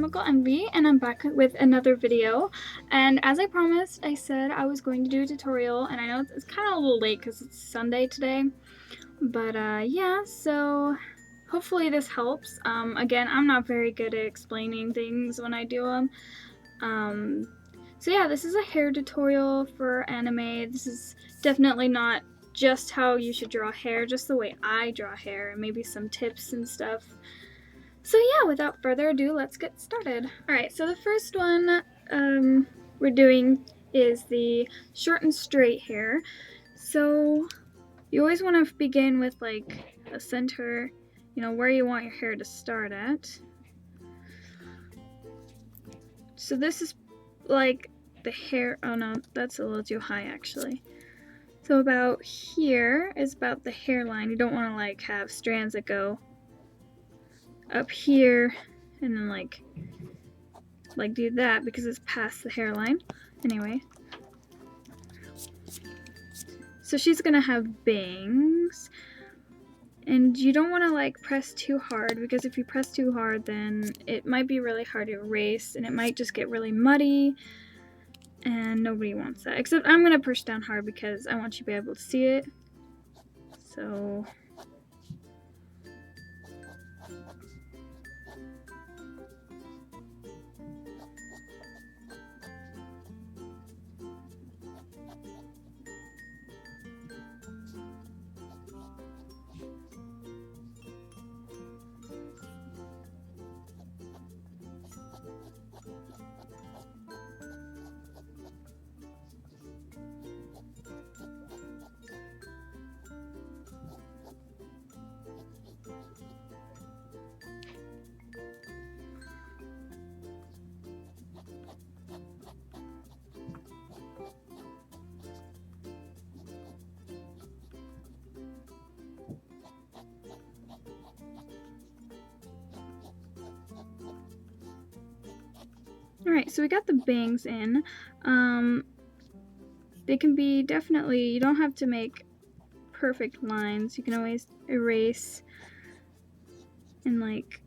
Chemical Envy, and I'm back with another video. And as I promised, I said I was going to do a tutorial, and I know it's kind of a little late because it's Sunday today, but yeah, so hopefully this helps. Again, I'm not very good at explaining things when I do them. So yeah, this is a hair tutorial for anime. This is definitely not just how you should draw hair, just the way I draw hair, and maybe some tips and stuff. So yeah, without further ado, let's get started. Alright, so the first one we're doing is the short and straight hair. So you always want to begin with like a center, you know, where you want your hair to start at. So this is like the hair, oh no, that's a little too high actually. So about here is about the hairline. You don't want to like have strands that go up here and then like do that because it's past the hairline. Anyway, so she's gonna have bangs, and you don't want to like press too hard, because if you press too hard then it might be really hard to erase and it might just get really muddy, and nobody wants that. Except I'm gonna push down hard because I want you to be able to see it. So alright, so we got the bangs in. They can be definitely, you don't have to make perfect lines. You can always erase and like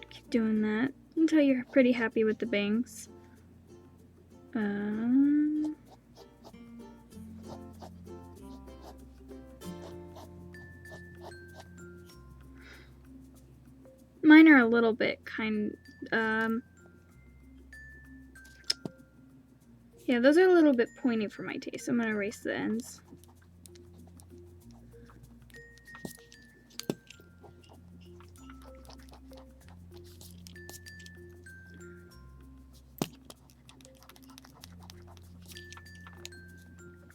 keep doing that until you're pretty happy with the bangs. Mine are a little bit yeah, those are a little bit pointy for my taste. I'm gonna erase the ends.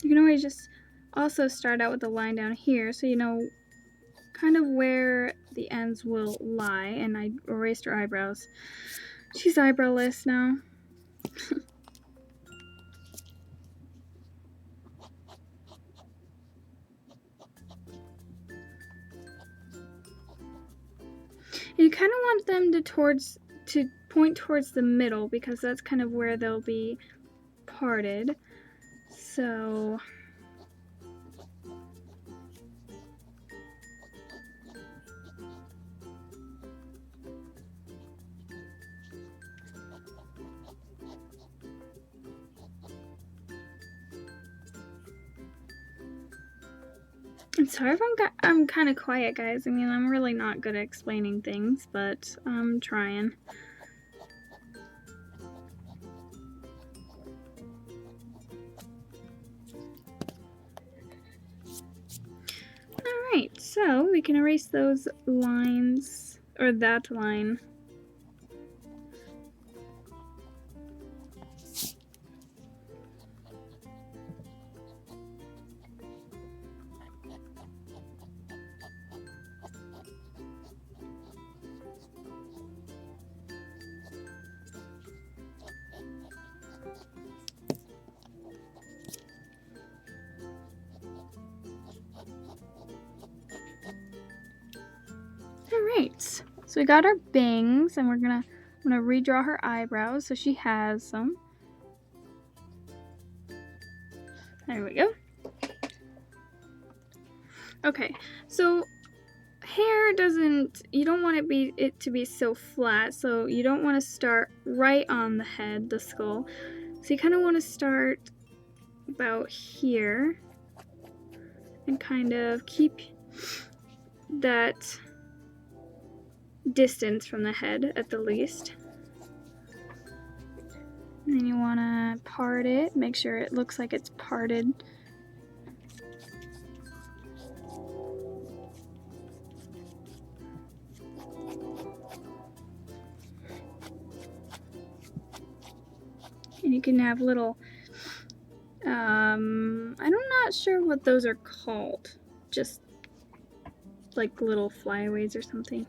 You can always just also start out with a line down here so you know kind of where the ends will lie. And I erased her eyebrows. She's eyebrowless now. You kind of want them to point towards the middle, because that's kind of where they'll be parted. So I'm sorry if I'm kind of quiet, guys. I mean, I'm really not good at explaining things, but I'm trying. Alright, so we can erase those lines, or that line. Alright, so we got our bangs, and I'm gonna redraw her eyebrows so she has them. There we go. Okay, so hair doesn't, you don't want it to be so flat, so you don't want to start right on the head, the skull. So you kind of want to start about here and kind of keep that distance from the head at the least. And then you want to part it, make sure it looks like it's parted. And you can have little, I'm not sure what those are called, just like little flyaways or something.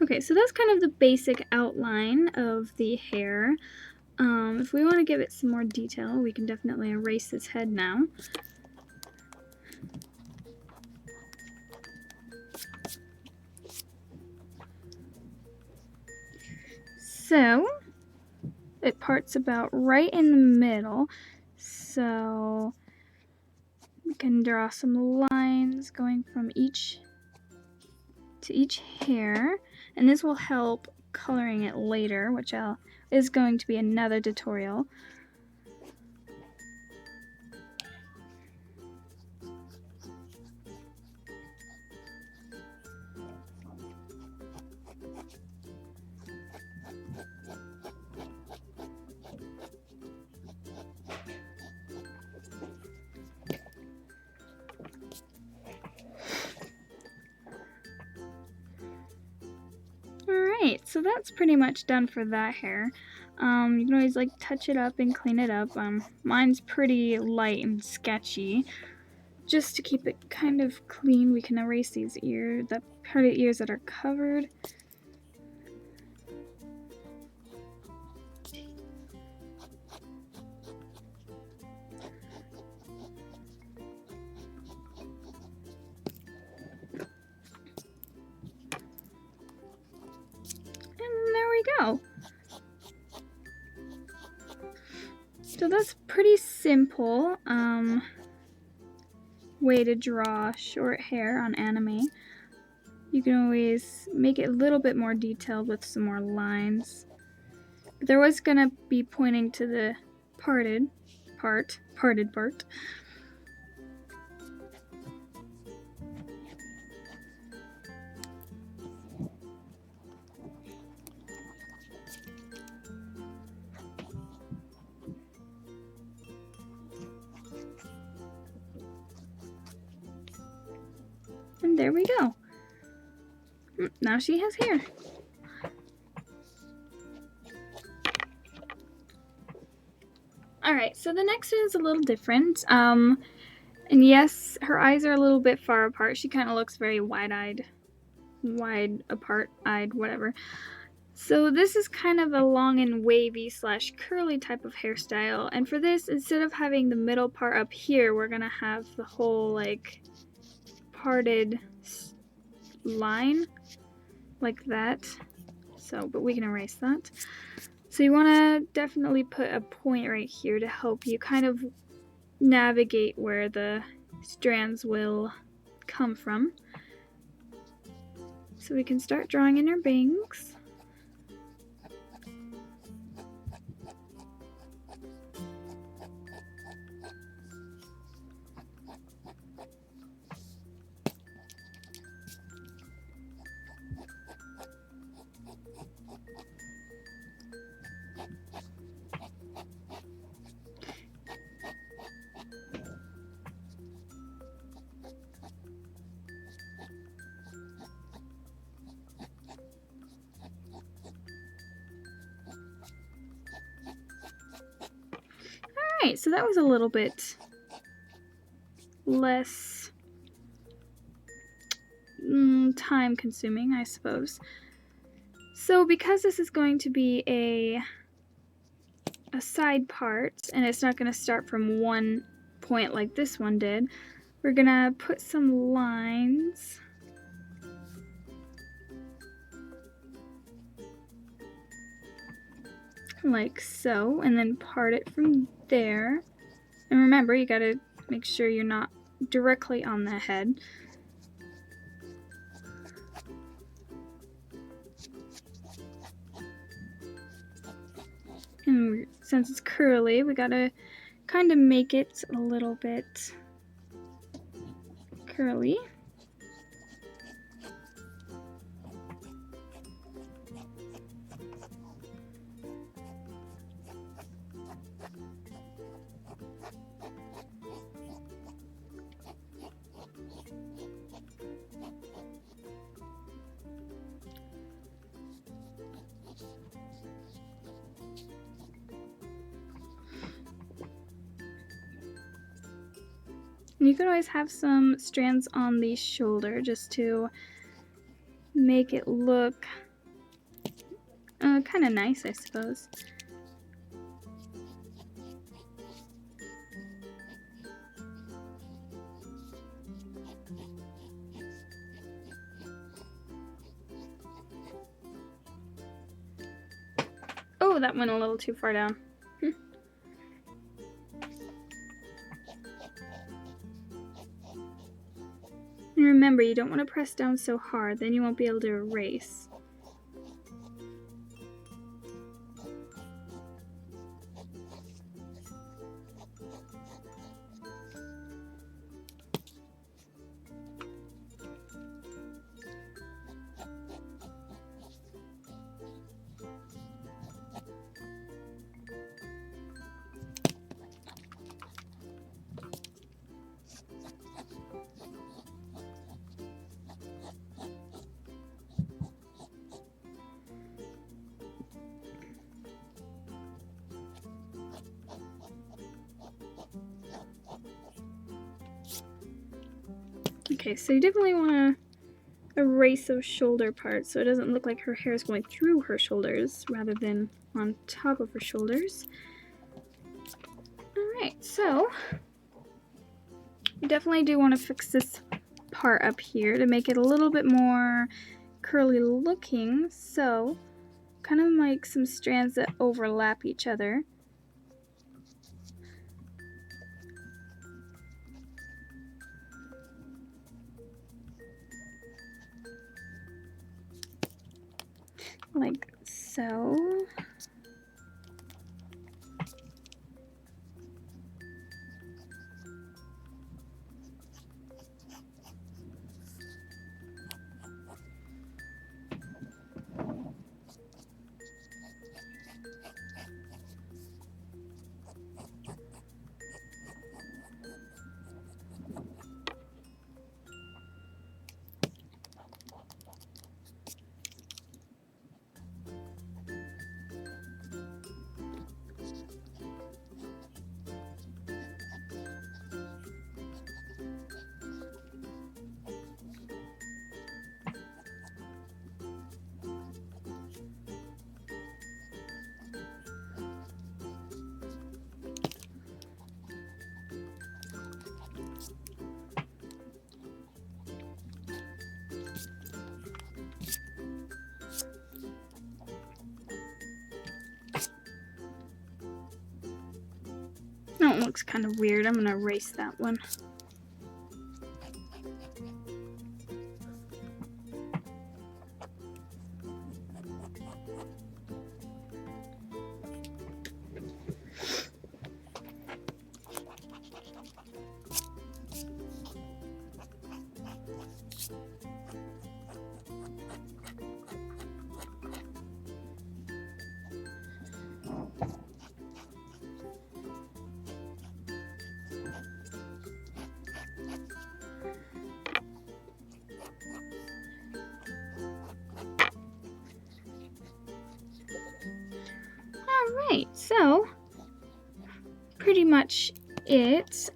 Okay, so that's kind of the basic outline of the hair. If we want to give it some more detail, we can definitely erase his head now. So, it parts about right in the middle, so we can draw some lines going from each to each hair, and this will help coloring it later, which is going to be another tutorial. Alright, so that's pretty much done for that hair. You can always like touch it up and clean it up. Mine's pretty light and sketchy. Just to keep it kind of clean, we can erase these ears, the part of the ears that are covered. Go. So that's pretty simple way to draw short hair on anime. You can always make it a little bit more detailed with some more lines. But there was gonna be pointing to the parted part. And there we go. Now she has hair. Alright, so the next one is a little different. And yes, her eyes are a little bit far apart. She kind of looks very wide-eyed, whatever. So this is kind of a long and wavy / curly type of hairstyle. And for this, instead of having the middle part up here, we're gonna have the whole like parted line like that. So, but we can erase that. So you want to definitely put a point right here to help you kind of navigate where the strands will come from. So we can start drawing in her bangs. Alright, so that was a little bit less time consuming, I suppose. So because this is going to be a side part, and it's not going to start from one point like this one did, we're going to put some lines like so, and then part it from there. And remember, you got to make sure you're not directly on the head. And since it's curly, we gotta kind of make it a little bit curly. And you could always have some strands on the shoulder just to make it look kind of nice, I suppose. Oh, that went a little too far down. And remember, you don't want to press down so hard, then you won't be able to erase. Okay, so you definitely want to erase those shoulder parts so it doesn't look like her hair is going through her shoulders rather than on top of her shoulders. Alright, so you definitely do want to fix this part up here to make it a little bit more curly looking, so kind of like some strands that overlap each other. Like so. That one looks kind of weird. I'm going to erase that one. much it.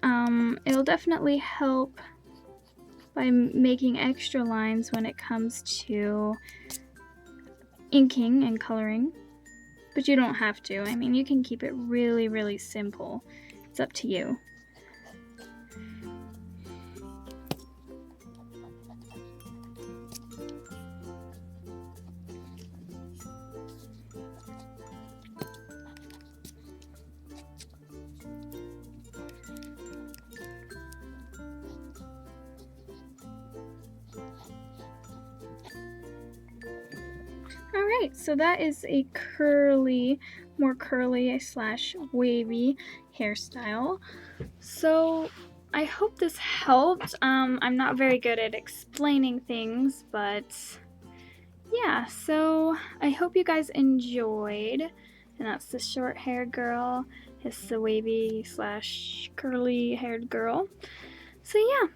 It'll definitely help by making extra lines when it comes to inking and coloring, but you don't have to. I mean, you can keep it really, really simple. It's up to you. Alright, so that is a more curly / wavy hairstyle. So I hope this helped. I'm not very good at explaining things, but yeah, so I hope you guys enjoyed. And that's the short-haired girl. It's the wavy / curly-haired girl. So yeah,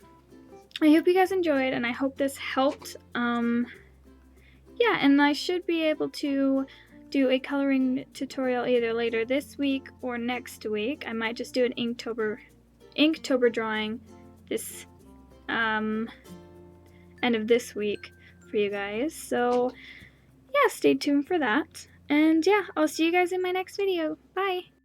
I hope you guys enjoyed, and I hope this helped. Yeah, and I should be able to do a coloring tutorial either later this week or next week. I might just do an Inktober drawing this end of this week for you guys. So yeah, stay tuned for that. And yeah, I'll see you guys in my next video. Bye!